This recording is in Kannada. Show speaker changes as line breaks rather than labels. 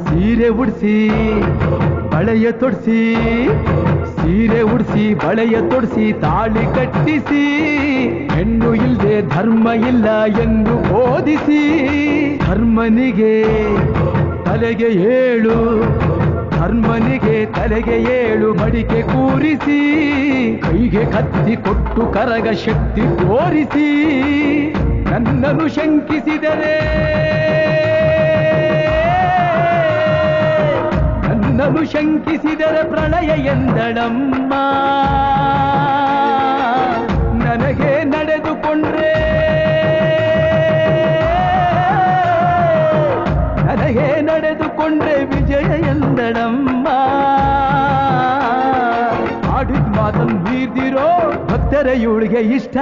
ಸೀರೆ ಉಡಿಸಿ ಬಳೆಯ ತೊಡಿಸಿ ಸೀರೆ ಉಡಿಸಿ ಬಳೆಯ ತೊಡಿಸಿ ತಾಳಿ ಕಟ್ಟಿಸಿ ಹೆಣ್ಣು ಇಲ್ಲದೆ ಧರ್ಮ ಇಲ್ಲ ಎಂದು ಬೋಧಿಸಿ ಧರ್ಮನಿಗೆ ತಲೆಗೆ ಏಳು ಧರ್ಮನಿಗೆ ತಲೆಗೆ ಏಳು ಮಡಿಕೆ ಕೂರಿಸಿ ಕೈಗೆ ಕತ್ತಿ ಕೊಟ್ಟು ಕರಗ ಶಕ್ತಿ ತೋರಿಸಿ ನನ್ನನ್ನು ಶಂಕಿಸಿದರೆ ನನ್ನನ್ನು ಶಂಕಿಸಿದರೆ ಪ್ರಳಯ ಎಂದಳಮ್ಮ ನನಗೆ ನಡೆದುಕೊಂಡ್ರೆ ವಿಜಯ ಎಂದಳಮ್ಮ ಆಡಿದ ಮಾತನ್ನು ಮೀರ್ದಿರೋ ಭಕ್ತರ ಇವಳಿಗೆ ಇಷ್ಟ